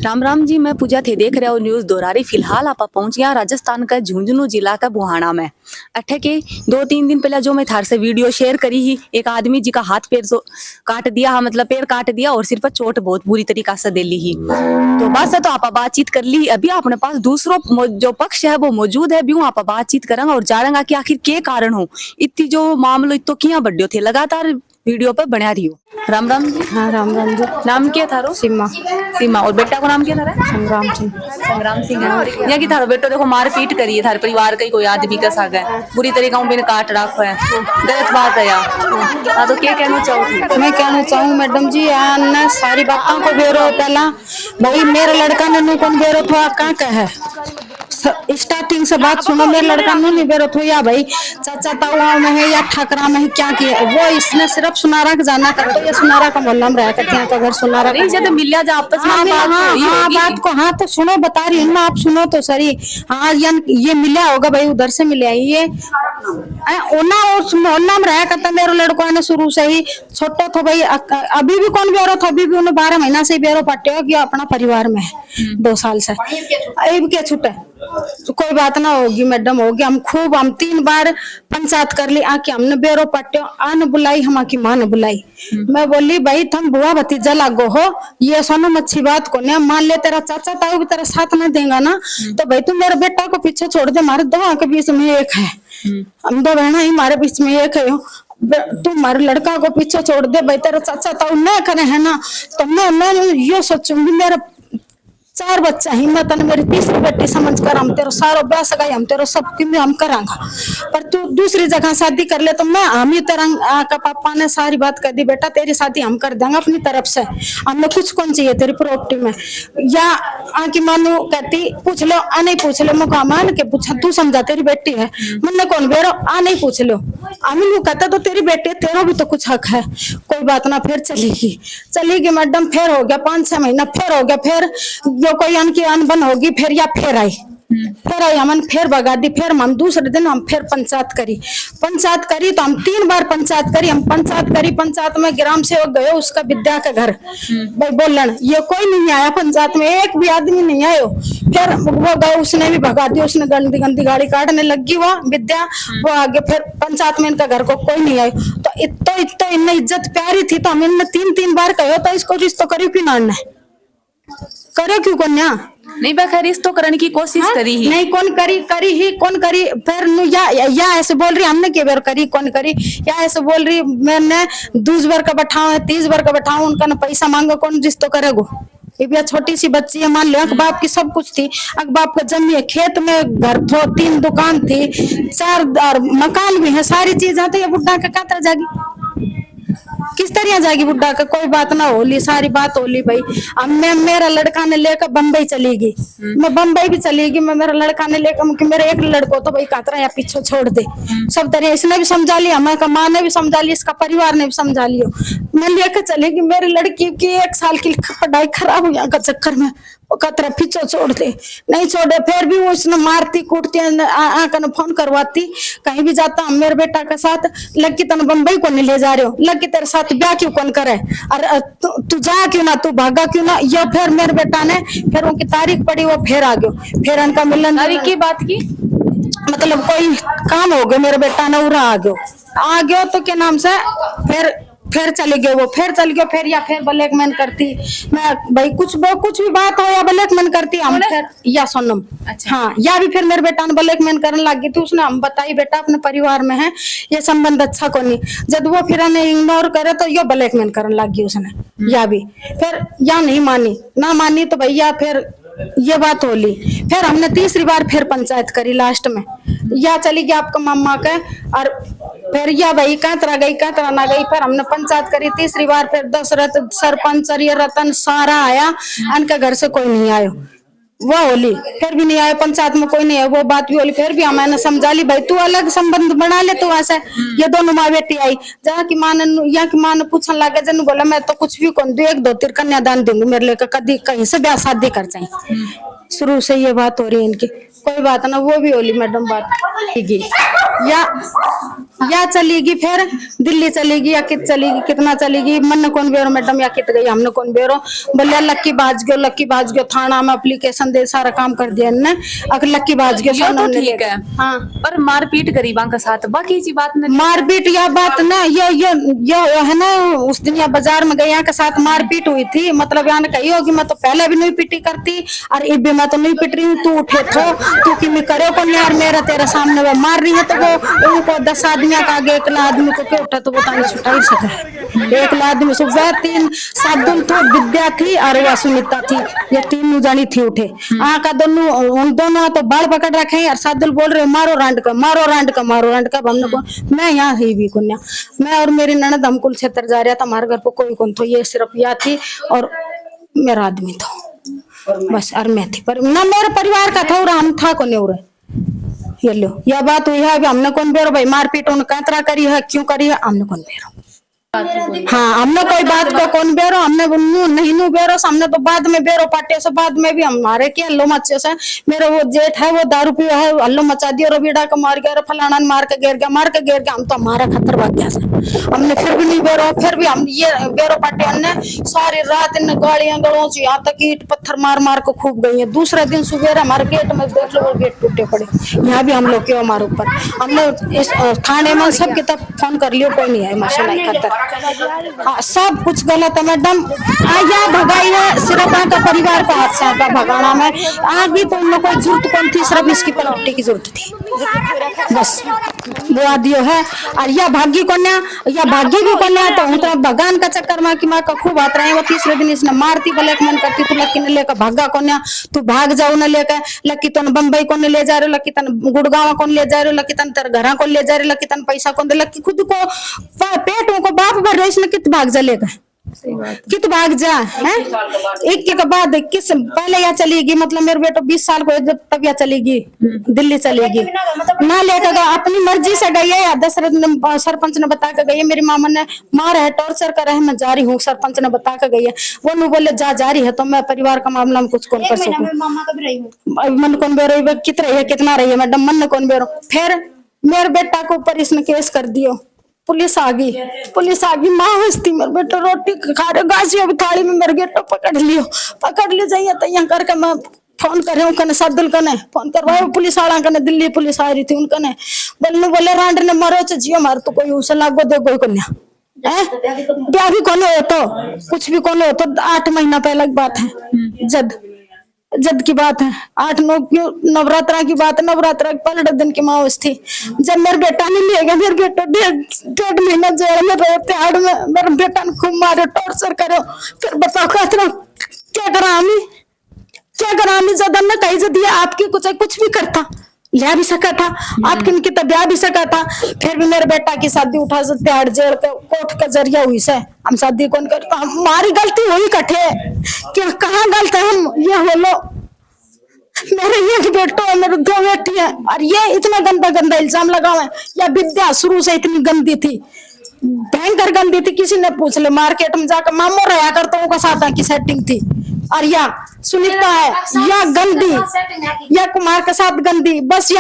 राम राम जी, मैं पूजा थे देख रहे हो न्यूज दोरारी। फिलहाल आप पहुंच गया राजस्थान का झुंझुनू जिला का बुहाना में। अठे के 2-3 दिन पहले जो मैं थार से वीडियो शेयर करी ही, एक आदमी जी का हाथ पैर तो काट दिया, मतलब पैर काट दिया और सिर पर चोट बहुत बुरी तरीका से दे ली ही। तो बस तो आप बातचीत कर ली। अभी अपने पास दूसरो जो पक्ष है वो मौजूद है, भी आप बातचीत करेंगे और जानेंगे कि आखिर के कारण हो इतनी जो मामलो इतो किया बढ़ियो थे। लगातार वीडियो पे बना रही हो। राम राम जी। हाँ राम राम जी। नाम क्या थारो? सीमा। सीमा। और बेटा को नाम क्या था? संग्राम सिंह। संग्राम सिंह है। यहाँ की थारो बेटो देखो मार पीट करी है, थारे परिवार का ही कोई आदमी का साग है, बुरी तरीका से बिन काट रखो है, गलत बात है यार। हाँ तो क्या कहना चाहो? मैं कहना चाहूँ मैडम जी, ने सारी बातों को बेरो पहला भाई मेरा लड़का ने नु कौन बेरो था कहाँ का है, स्टार्टिंग से बात सुनो। मेरा लड़का नहीं बेरो थो या भाई चाचा ताऊ में है या ठाकरा में है, क्या किया वो इसने सिर्फ सुनारा का जाना करते, ये सुनारा का मोहल्ला में रहा करते हैं। तो अगर सुनारा नहीं जब मिलिया जा आपस में हाँ बात को, हाँ तो सुनो बता रही हूँ ना, आप सुनो तो सही। हाँ ये मिला होगा भाई, उधर से मिला ये ओना और मोहल्ला में रहा करता। मेरे लड़कों ने शुरू से ही छोटा था भाई, अभी भी कौन बेरो था, अभी भी उन्हें 12 महीना से बेरो पट्टे हो अपना परिवार में 2 साल से अब क्या छूटे। तो कोई बात ना होगी मैडम, होगी। हम 3 बार पंचायत कर ली, आके हमने बेरो पट्टे आन बुलाई, हम की मां ने बुलाई। मैं बोली भाई तुम बुआ भतीजा लागो हो, ये सोनो अच्छी बात को नहीं। मान ले तेरा चाचा ताऊ भी तेरा साथ ना देगा ना, तो भाई तू मेरे बेटा को पीछे छोड़ दे, हमारे 2 के बीच में एक है, हम 2 बहना ही हमारे बीच में एक है। तू हमारे लड़का को पीछे छोड़ दे भाई, तेरा चाचा ताऊ न करे है ना, तो मैं यो सोचूंगी मेरा 4 बच्चा ही, मैं तने मेरी तीसरी बेटी समझ कर हम तेरो सारो ब्याह सगाई हम तेरो सब हम करांगा, पर तू दूसरी जगह शादी कर ले तो मैं हम ही तेरा का पापा ने सारी बात कर दी, बेटा तेरी शादी हम कर देंगे अपनी तरफ से, हमें कुछ कौन चाहिए तेरी प्रॉपर्टी में। या आकी मानो कहती पूछ लो, आ नहीं पूछ लो, मुझे मान के पूछा तू समझा तेरी बेटी है, मैंने कौन बेरो आ नहीं पूछ लो, अमिन कहता तो तेरी बेटी है, तेरा भी तो कुछ हक है। कोई बात ना, फिर चलेगी मैडम, फिर हो गया 5-6 महीना, फिर हो गया, फिर जो कोई अन की अनबन होगी, फिर या फिर आई हमन फिर भगा दी। फिर हम दूसरे दिन हम फिर पंचायत करी तो हम 3 बार पंचायत करी। पंचायत में ग्राम सेवक गए उसका विद्या के घर भाई बोलन, ये कोई नहीं आया पंचायत में, एक भी आदमी नहीं आयो। फिर वो गए, उसने भी भगा दिया, उसने गंदी गाड़ी काटने लगी वो विद्या, वो आगे। फिर पंचायत में इनका घर को कोई नहीं आयो, तो इतना इन्हें इज्जत प्यारी थी तो हम इनने 3 बार कहो तो इसको रिश्तो करी क्यों ना करे, क्यों कन्या नहीं बखैर रिश्तो करने की कोशिश करी ही नहीं, कौन करी फिर या ऐसे बोल रही हमने के बार करी, कौन करी, या ऐसे बोल रही मैंने 20 बार का बैठाऊं 30 बार का बैठाऊं, उनका ना पैसा मांगो, कौन रिश्तो करेगो। ये छोटी सी बच्ची है, मान लो अक बाप की सब कुछ थी, अक बाप का जमी है, खेत में घर थो, 3 दुकान थी, 4 मकान भी है, सारी चीज आती है। बुढ़ा का कहता जागी किस तरह जाएगी बुढ़ा का, कोई बात ना होली, सारी बात होली भाई। अब मैं मेरा लड़का ने लेकर बम्बई चली गई, मैं बम्बई भी चली गई, मैं मेरा लड़का ने लेकर, मेरे एक लड़को तो भाई कातरा या पीछे छोड़ दे, सब तरह इसने भी समझा लिया, हमारे माँ ने भी समझा लिया, इसका परिवार ने भी समझा लिया। मैं लेकर चली गई, मेरी लड़की की 1 साल की पढ़ाई खराब हुआ का चक्कर में कतरा पीछे छोड़ दे, नहीं छोड़े, फिर भी वो उसने मारती कूटती, आकर फोन करवाती, कहीं भी जाता हम मेरे बेटा के साथ, लड़की तन बम्बई को नहीं ले जा रहे हो, लड़की तेरे साथ ब्याह क्यों कौन करे, अरे तू जा क्यों ना, तू भागा क्यों ना। ये फिर मेरे बेटा ने फिर उनकी तारीख पड़ी, वो फिर आ गयो, फिर उनका मिलन तारीख की बात की, मतलब कोई काम हो गया, मेरे बेटा ने उरा आ गयो तो क्या नाम से फिर चले गए वो, फिर चल गए, फिर या फिर ब्लैकमेल करती मैं भाई, कुछ भी बात हो या ब्लैकमेल करती हम फिर या सोनम। अच्छा। हाँ, या भी फिर मेरे बेटा ने ब्लैकमेल करने लग गई थी, उसने हम बताई बेटा अपने परिवार में है ये संबंध अच्छा को नहीं, जब वो फिर हमें इग्नोर करे तो ये ब्लैकमेल करने लग गई उसने। या भी फिर या नहीं मानी तो भैया फिर ये बात होली। फिर हमने 3री बार फिर पंचायत करी, लास्ट में या चली गई आपका मम्मा के, और फिर या भाई कहाँ तरह गई कहाँ तरह ना गई। फिर हमने पंचायत करी 3री बार, फिर दशरथ सरपंच ये रतन सारा आया, उनके घर से कोई नहीं आयो, वो होली फिर भी नहीं आया, पंचायत में कोई नहीं है, वो बात भी होली। फिर भी मैंने समझा ली भाई तू अलग संबंध बना ले, तू ऐसे। ये दोनों माँ बेटी आई, जहाँ की माँ ने पूछने लगे, जन बोला मैं तो कुछ भी कौन दूं, 1-2 तीर कन्यादान दूंगी, मेरे लेकर कभी कहीं से ब्याह शादी कर जाए। शुरू से ये बात हो रही है इनकी, कोई बात ना, वो भी होली मैडम बात या या चलेगी फिर दिल्ली चलेगी या कित चलेगी, कितना चलेगी, मन कौन बेरो मैडम या कित गई हमने कौन बेरो। बोले लक्की बाज गयो थाना में एप्लीकेशन दे सारा काम कर दिया ने, अगर लक्की बाज गयो ये तो ठीक है। हाँ पर मारपीट गरीबा के साथ बाकी चीज बात नहीं। मारपीट या बात ना ये है ना, उस दिन या बाजार में गया के साथ मारपीट हुई थी, मतलब यहाँ ने कही होगी मैं तो पहले भी नहीं पिटी करती और इब भी मैं तो नहीं पिट रही हूँ, तू उठे थो तू कि मैं करे कौन यार, मेरा तेरे सामने वो मार रही है तो वो उनको 10 आदमी का आगे 1 आदमी को क्यों उठा, तो वो ताने छुटा ही सके 1 आदमी सुबह 3 सादुल तो विद्या थी और वह सुनीता थी, ये 3 जानी थी उठे का दोनों, उन दोनों तो बाल पकड़ रखे हैं और सादुल बोल रहे मारो रांड का मारो रांड का मारो रांड का। हमने को मैं यहाँ ही भी कन्या, मैं और मेरी ननद हम कुल क्षेत्र जा रहा था, हमारे घर पर कोई कौन तो, ये सिर्फ या थी और मेरा आदमी था बस, और मैं थी, पर ना मेरे परिवार का था और हम था कौन और ये लो यह बात हुई है। अभी हमने कौन बेरो भाई मारपीट उन्होंने कतरा करी है, क्यों करी है, हमने कौन बेरो। हाँ हमने कोई बात को कौन बेरो, हमने नहीं नु बेरो, हमने तो बाद में बेरो पाटे से बाद में भी हमारे के हल्लो मचे से, मेरे वो जेठ है वो दारू पिया है, हल्लो मचा दिया, रबीड़ा को मार गया, फलाना मार के गिर गया, हम तो हमारा खतर भाग गया से, हमने फिर भी नहीं बेरो, फिर भी हम ये बेरो पाटे हमने सारी रात इन गाड़ियां गड़ों से यहाँ तक ईट पत्थर मार मार को खूब गई है। दूसरे दिन सुबह हमारे गेट में देख लो वो गेट टूटे पड़े, यहाँ भी हम लोग के हमारे ऊपर, हमने इस थाने में सबके तक फोन कर लियो, कोई नहीं है मसला खतर। हाँ सब कुछ गलत है मैडम, आया भगाई है सिर्फ का परिवार का हाथ से आता भगाना में, आगे तो उन लोग को जरूरत कौन थी, सिर्फ इसकी पलटी की जरूरत थी बस, वो आदियो है। और यह भागी कन्या या भागी भी कन्या तो उतना भगवान का चक्कर में कि माँ का खूब हाथ रहे, वो तीसरे दिन इसने मारती ब्लैक मन करती, तू लक्की ने लेकर भागा कन्या, तू भाग जाओ न लेकर, लक्की तो बम्बई को ले जा रहे हो, लक्की तन गुड़गांव को ले जा रहे हो, लक्की तन तेरे घर को ले जा रहे हो, लक्की तन पैसा कौन दे, लक्की खुद को पेटों को बाप भर रहे, इसने कित भाग जा लेकर कित भाग जा है। एक के बाद किस पहले यहाँ चलेगी, मतलब मेरे बेटो 20 साल को जब तब यहाँ चलेगी दिल्ली चलेगी ना लेकर अपनी मर्जी से गई है, दशरथ सरपंच ने बता कर गई है, मेरी मामा ने मार है टॉर्चर कर रहे हैं, मैं जा रही हूँ, सरपंच ने बता कर गई है, वो नहीं बोले जा रही है तो मैं परिवार का मामला में कुछ कौन कर सकूँ, मन कौन बेरो कितना रही है मैडम, मन कौन बेरो। फिर मेरे बेटा के ऊपर इसने केस कर दियो, पुलिस आ गई माँ हंसती, मेरे बेटा रोटी खा रहे गाजी अभी थाली में, मेरे बेटा पकड़ ले जाइए तो यहाँ करके मैं फोन करे उनकने सादुल कने फोन करवाए, पुलिस वाला कने दिल्ली पुलिस आ रही थी उनकने, बोले रांड ने मरो जियो मार तो कोई उसे लागो दे कोई कन्या है, ब्याह भी कौन हो तो कुछ भी कौन हो तो 8 महीना पहले की बात है, जद की बात है, 8-9 नवरात्रा की बात है, नवरात्रा के पहले दिन की मावस थी, जब मेरे बेटा नहीं लिएगा, मेरे बेटा 1.5 महीना जेल में रहे त्याड़ में, मेरे बेटा ने खूब मारो टॉर्चर करो, फिर बताओ क्या करा हमें ज्यादा न कही दिया, आपकी कुछ भी करता लिया भी सका था, आपकी इनकी तो ब्याह भी सका था, फिर भी मेरे बेटा की शादी उठा से त्याड़ जेल के कोर्ट का जरिया हुई से, हम शादी कौन करता, हमारी गलती हुई कठे कि कहाँ गलत है हम, ये बोलो मेरे एक बेटो है, मेरे 2 बेटी है, और ये इतना गंदा इल्जाम लगावे, या विद्या शुरू से इतनी गंदी थी, भयंकर गंदी थी, किसी ने पूछ ले मार्केट में जाकर मामो रहा करता उनका साथ की सेटिंग थी, और या सुनीता है या गंदी या कुमार के साथ गंदी, बस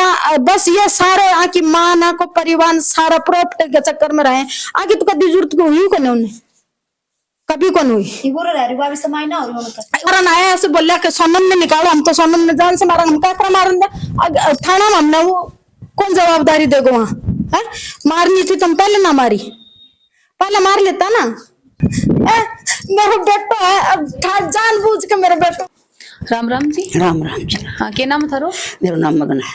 ये सारे यहाँ की माँ ना को परिवार सारा प्रॉपर्टी के चक्कर में रहे, आगे तो कभी जरूरत को हुई कौन उन्हें, कभी कौन हुई आया ऐसे बोलिया कि सोनम ने निकालो, हम तो सोनम ने जान से मारा, हम क्या मारन दे थाना में, हमने वो कौन जवाबदारी देगो वहां है, मारनी थी तुम पहले ना मारी, पहले मार लेता ना, मेरा बेटा है अब जानबूझ के मेरा बेटा। राम राम जी। राम जी। हाँ क्या नाम थारो? मेरा नाम मगन है।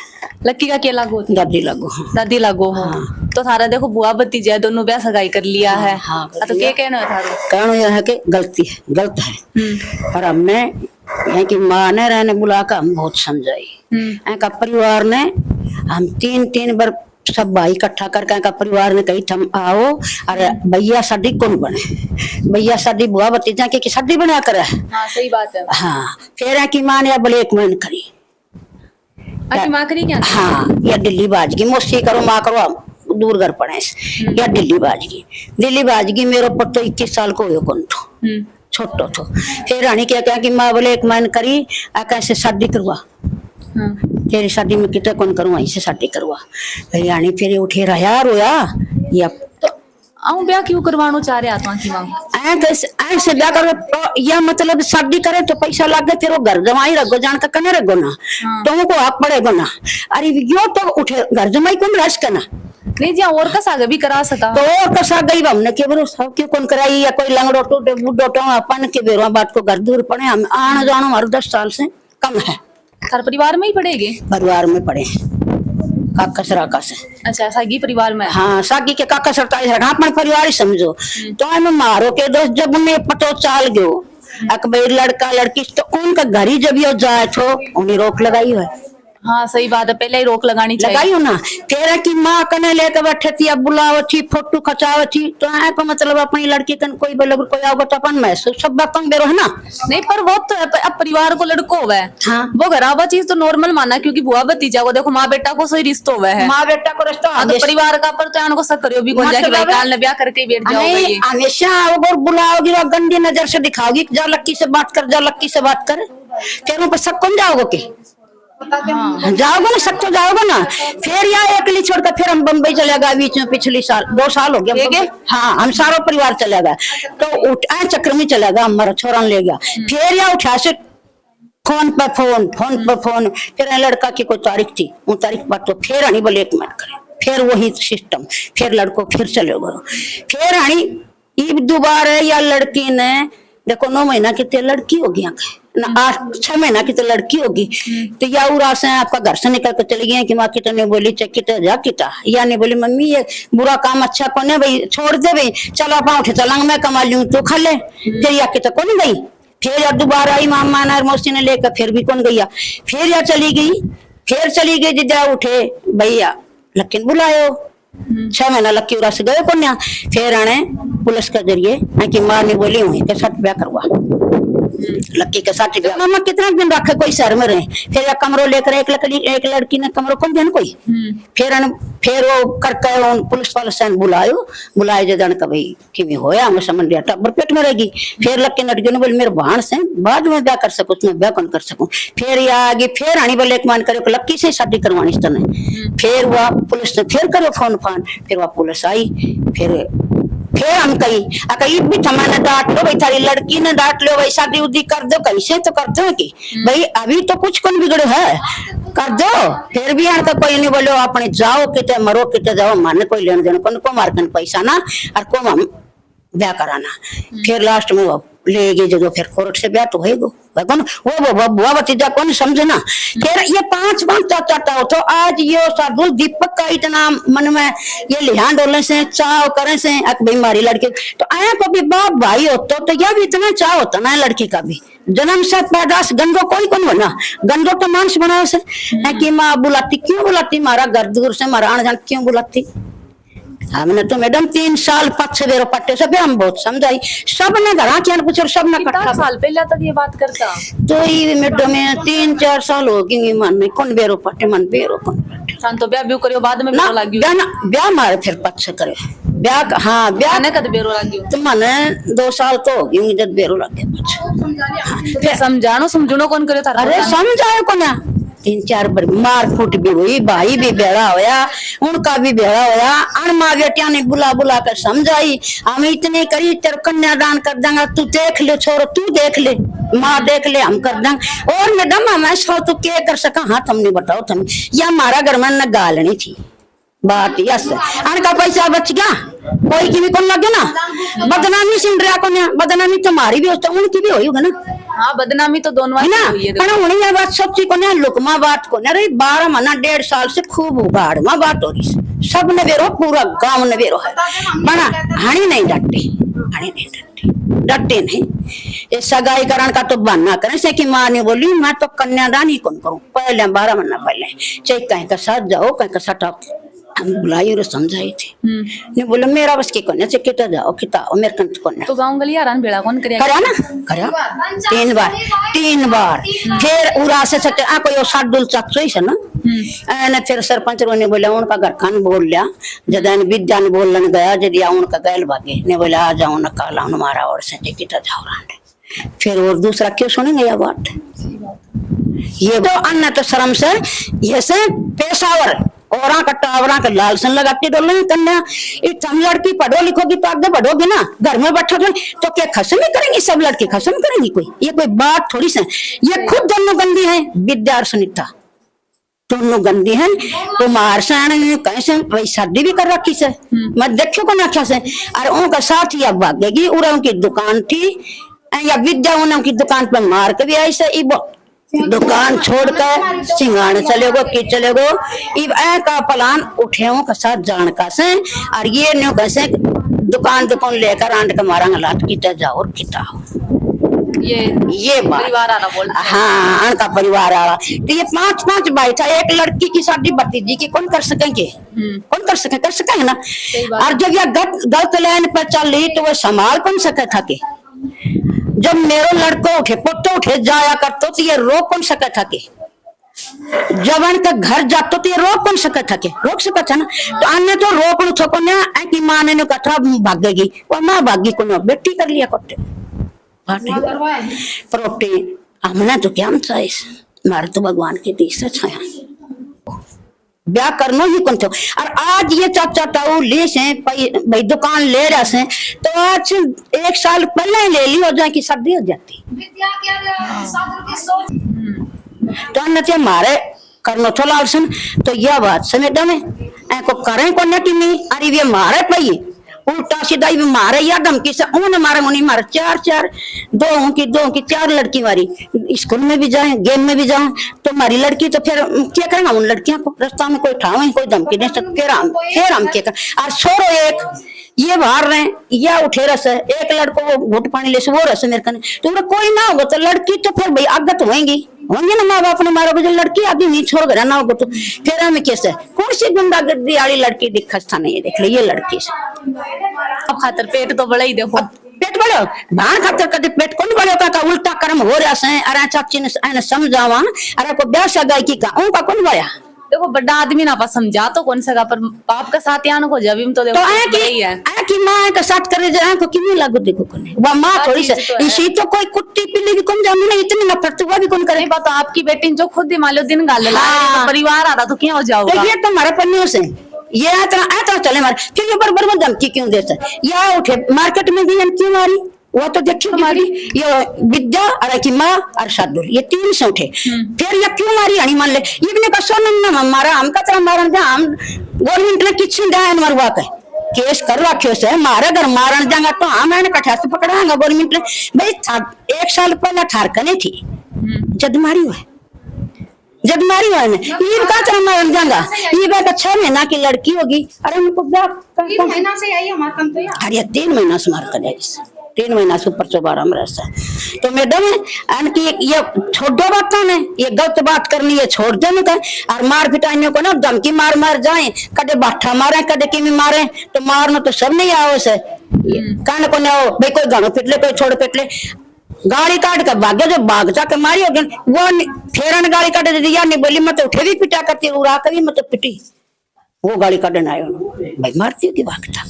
लक्की का क्या लागो? दादी लागो। हाँ। दादी लागो। हाँ। तो थारा देखो बुआ भतीजा है, दोनों ब्याह सगाई कर लिया है। हाँ, तो क्या कहना है थारो? कहना यह है कि गलत है, पर हमने यहाँ की माँ ने रहने बुला कर हम बहुत समझाई, यहाँ का परिवार ने हम 3 बार सब भाई इकट्ठा करके का परिवार ने कही थम आओ, अरे भैया शादी कौन बने, भैया शादी बुआ भतीजा की शादी बना कर है। हाँ सही बात है। हाँ फिर की माँ ने ब्लैक मैन करी, माँ करी क्या? हाँ या दिल्ली बाजगी, मोसी करो माँ करो दूर घर पड़े, या दिल्ली बाजगी मेरे पुत्र 21 साल को हो कौन तो छोटो तो, फिर रानी क्या कि माँ ब्लैक मैन करी कैसे शादी करवा, तेरी शादी में कितना कौन करूँ, वहीं से शादी करवा। यानी फिर ये उठे रहा रोया या आऊं ब्याह क्यों करवानो चाह रहे आत्मा की मांग। ऐसे ब्याह करो तो या मतलब शादी करे तो पैसा लगे, फिर वो घर जमाई रखो जान का कने रखो ना, तो उनको आप पड़ेगा ना। अरे यो तो उठे घर जमाई कौन रस करना नहीं जी, और का सागे भी करा सका तो और कसा गई हमने के बेरो सब क्यों कौन कराई, या कोई लंगड़ो टूटे बुड्ढो तो अपन के बेरो बात को घर दूर पड़े। हम आना जाना हमारे 10 साल से कम है। थार परिवार में ही पड़ेगे? परिवार में पड़े काका सराका से। अच्छा, सागी परिवार में? हाँ, सागी के काका सरता है, अपन परिवार ही समझो। तो हमें मारो के दोस्त जब उन्हें पतो चाल गयो अकबर लड़का लड़की तो उनका घर ही जब यो जाए तो उन्हें रोक लगाई है। हाँ सही बात है, पहले ही रोक लगानी चाहिए। लगाई हो ना। तेरा की माँ कने लेके बैठे थी, अब बुलाव थी, फोटो खचाव थी, तो है को मतलब अपनी लड़की कन कोई बोले कोई आओगे तो अपन महसूस सब अपन बेरो है ना। नहीं पर वो तो अब परिवार को लड़को हुआ है। हाँ। वो घरावा चीज तो नॉर्मल माना, क्योंकि बुआ भतीजा को देखो, माँ बेटा को सही रिश्ता हुआ है। माँ बेटा को रिश्ता हाँ, तो परिवार का पर तो को शक करियो भी कौन जाके भाई काल ने ब्याह करके बैठ जाओगे। नहीं हमेशा वो बुलाओगी और गंदी नजर से दिखाओगी, जा लक्की से बात कर, जा लक्की से बात कर, तेरे पर शक कौन जाओगे की? हाँ। जाओगे ना, सब तो जाओगे ना। फिर यहाँ अकेली छोड़कर फिर हम बम्बई चले गए बीच में, पिछली साल 2 साल हो गया। हाँ, हम सारा परिवार चले गए, तो उठाए चक्र में चले गया, हमारा छोरा ले गया। फिर यहाँ उठा से फोन पे फोन, फिर लड़का की कोई तारीख थी, वो तारीख पर तो फिर आनी बोले 1 मिनट करे, फिर वही सिस्टम, फिर लड़को फिर चले गए, फिर आनी दोबारा या लड़की ने देखो 9 महीना की तो लड़की होगी, 8-6 महीना की तो लड़की होगी, तो या उरा से आपका घर से निकल कर चली गई कि माँ किता ने बोली किता जा किता, या ने बोली मम्मी ये बुरा काम अच्छा कौन है भाई, छोड़ दे भाई, चलो आप उठे चलांग मैं कमा लूं तो खा ले। फिर या किता कौन गई, फिर या दोबारा आई मामा नार मौसी ने लेकर, फिर भी कौन गई, फिर या चली गई जिदा उठे भैया लक्की बुलायो, 6 महीना लक्की उरा से गए कन्या। फिर आने पुलिस के जरिए कि माँ ने बोली वहीं के साथ ब्याह करवा, लक्की के साथ मामा कितना दिन रखे कोई शहर में रहे। फिर या कमरो लेकर एक लड़की ने कमरो कौन देन कोई, फिर वो करके पुलिस वाले से बुलाए जन का भाई कि होया हमें समझ लिया टब्बर पेट में रहेगी। फिर लक्की लड़की ने बोले मेरे भाण से बाद में ब्याह कर सकूं, मैं ब्याह कौन कर सकूं। फिर या आगे फिर आनी बोले एक मान करो लक्की से शादी करवानी इसने। फिर वह पुलिस ने फिर करो फोन, फिर वह पुलिस आई, फिर हम कही भी थमाने डांट लो भाई, थारी लड़की ने डांट लो भाई, शादी उदी कर दो, कैसे तो कर दो कि भाई अभी तो कुछ कौन बिगड़े है, कर दो। फिर भी आने का कोई नहीं बोलो अपने जाओ किते मरो किते जाओ, माने कोई लेने देने को मारकन पैसा ना और को हम ब्याह कराना। फिर लास्ट में वो ले गए जो फिर कोर्ट से ब्याह तो होएगा वो बुआ भतीजा कौन समझे ना। फिर ये 5 चाहता हो तो आज ये शार्दुल दीपक का इतना मन में ये लिहान डोलने से चाह करे से भाई मारी लड़की, तो आया को भी बाप भाई होता तो यह भी इतना चाह होता ना लड़की का भी जन्म से पैदाश गंदो कोई कौन बना, गंदो तो मांस बना से कि माँ बुलाती क्यों बुलाती, मारा घर दूर से मारा आना जान क्यों बुलाती। हमने तो मैडम 3 साल 5-6 बेरो पट्टे से हम बहुत समझाई, सब ने घर क्या कुछ और सब ने कितना साल पहले तक ये बात करता तो ये मैडम 3-4 साल हो गए मन में कौन बेरो पट्टे मन बेरो कौन पट्टे तो ब्याह भी करियो बाद में बेरो लागियो ब्याह मारे फिर पक्ष करे ब्याह। हाँ ब्याह ने कद बेरो लागियो तो मने 2 साल तो हो गए जब बेरो लगे पक्ष समझानो कौन करे था। अरे समझायो को ना 3-4 बार मार फूट भी हुई, भाई भी बेड़ा होया, उनका भी बेड़ा होया, अन माँ बेटिया ने बुला कर समझाई, हम इतने करी तेरे कन्यादान कर देंगे, तू देख ले छोरो, तू देख ले, माँ देख ले, हम कर देंगे। और मैडम हम ऐसा तो क्या कर सका, हाँ तुमने बताओ तुम, या हमारा घर में न गालनी थी बात यस अन का पैसा बच गया कोई की भी कौन लगे ना, बदनामी सुन रहा को बदनामी तुम्हारी भी होता उनकी भी होगी ना। हाँ बदनामी तो दोनों है ना, पर उन्हें बात सच्ची को ना लुकमा बात को ना, 12 महीना 1.5 साल से खूब उगाड़ में बात हो रही, सब ने बेरो, पूरा गांव ने बेरो है बना, हनी नहीं डटे नहीं ये सगाई करण का तो बहाना करे से कि माँ ने बोली मैं तो कन्यादान ही कौन करूं, पहले 12 महीना पहले चाहे कहीं का साथ जाओ कहीं का साथ आओ, हम बुलाई और समझाई थी ने बोले मेरा बस की कन्या से किता जाओ किता मेरे कंत कन्या तो गांव गली यारान बेड़ा कौन करे करा ना करा 3 बार फिर उरा से सकते आ कोई शार्दुल चक्सोई से ना एने फिर सरपंच ने बोला उनका घर खान बोल लिया जदन विद्या ने बोलन गया जदी उनका गैल भागे ने बोला आ जाओ ना काला हमारा और से किता जाओ रांडे फिर और दूसरा क्यों सुनेंगे यह बात। ये तो अन्य तो शर्म से ये से पेशावर औरा का टावरा का लालसन लगाती डोल कन्या हम लड़की पढ़ो लिखोगी तो आगे बढ़ोगी ना, घर में बैठो तो क्या खसम ही करेंगी, सब लड़के खसम करेंगी कोई, ये कोई बात थोड़ी सी। ये खुद दोनों गंदी है, विद्या और सुनीता दोनों गंदी है। कुमार से कैसे वही शादी भी कर रखी से, मैं देखो को ना क्या से, और उनका साथ ही अब भागेगी। उरा उनकी दुकान थी या विद्या उनकी दुकान पर मार के भी ऐसे दुकान छोड़कर सिंगाने चले गो की चले गो। इब ऐ का प्लान उठे का साथ जान का से, और ये न्यू कैसे दुकान लेकर आंट के मारा लात किता जाओ और किता हो। ये परिवार आना बोल, हाँ उनका परिवार आला। तो ये 5 भाई था, एक लड़की की शादी भतीजी की कौन कर सकेंगे, कौन कर सकेंगे ना। और जब यह गलत लाइन पर चल रही तो वो संभाल कौन सके था के, जब मेरो लड़को उठे पुट्टो उठे जाया करतो तो ये रोक कौन सके था के, जब उनके घर जातो तो ये रोक कौन सके था के, रोक सका था ना। तो अन्य तो रोक लो थको ना कि माँ ने कथा भागेगी, और माँ भागी को ना बेटी कर लिया करते प्रोटी। हमने तो क्या मारे तो भगवान के देश से छाया ब्याह करना ही कौन थे। और आज ये चाचा ताऊ ले से भाई दुकान ले रहा से, तो आज 1 साल पहले ले ली हो जाए कि शादी हो जाती। तो अन्य मारे करनो थो लालसन, तो यह बात समझ में को करें को नहीं। अरे ये मारे पई उल्टा सीधा भी मारे या धमकी से उन मारे मुनी मारे 4 दो की 4 लड़की मारी। स्कूल में भी जाए गेम में भी जाए तो मारी लड़की, तो फिर क्या करेंगे उन लड़कियों को, रास्ता में कोई ठावे कोई धमकी दे तो फिर हम क्या कर। और छोड़ो एक ये बाहर रहे या उठे रस एक लड़को घुट पानी ले से वो रस मेरे कने, तो कोई ना होगा तो लड़की तो फिर भाई आगत होंगी ना, माँ बाप ने मारोगे जो लड़की आदमी नहीं छोड़ गया ना होगा तो फिर हमें कैसे कौन सी गुंडागर्दी वाली लड़की दिखा था नहीं। देख ले ये लड़की से अब खातर पेट तो बड़ा ही देखो, पेट बड़ो भान खातर कदे पेट कौन बड़ो का उल्टा कर्म हो रहा है। अरे चाची ने समझावा अरे को ब्याह सगाई की का उनका कौन बड़ा देखो बड़ा आदमी ना पास समझा तो कौन सगा, पर बाप का साथ यान को जब तो देखो तो है कि माँ का साथ करे जाए को कितनी लागू देखो कोने वह माँ थोड़ी सी इसी तो कोई कुत्ती पिल्ली भी कौन जाने नहीं, इतनी नफरत हुआ भी कौन करे। बात तो आपकी बेटी जो खुद ही मान लो दिन गाल ला परिवार आ रहा तो क्या हो जाओगा। तो ये तो हमारे पन्नियों से ये इतना चले मारे फिर ये बरबर धमकी क्यों देता या उठे मार्केट में भी क्यों मारी, वो तो देखियो तुम्हारी ये विद्या और की माँ और शादुल ये 3 से उठे फिर ये क्यों मारी हनी मान ले ये भी का सोनम ना मारा हम का तरह मारन जा हम गवर्नमेंट ने किछ दान मरवा के केस कर रखियो से मारे अगर मारन जाएगा तो हम मैंने कठा से पकड़ाएगा गवर्नमेंट ने भाई 1 साल पहले ठारकने थी जद मारी हुआ ये का तरह मारन जाएगा ये बात 6 महीना की लड़की होगी। अरे उनको 3 महीना से आई हमारे कम तो यार अरे 3 महीना से मार कर 3 महीना से ऊपर 12 रहा। तो मैडम इनकी ये छोड़ दो बात ने ये गलत बात करनी है छोड़ देने का और मार पिटाइयों को ना धमकी मार जाए कदे बाठा मारे कदे किमी मारे तो मारना तो सब नहीं आओ से कान को ना भाई कोई गानो पिटले कोई छोड़ पिटले गाड़ी काट कर भागे जो भाग जाके मारी होगी वो फेरन गाड़ी काट दे दिया नहीं बोली मैं तो उठे भी पिटा करती उड़ा कभी मैं तो पिटी वो गाड़ी काटने आयो भाई मारती होगी भागता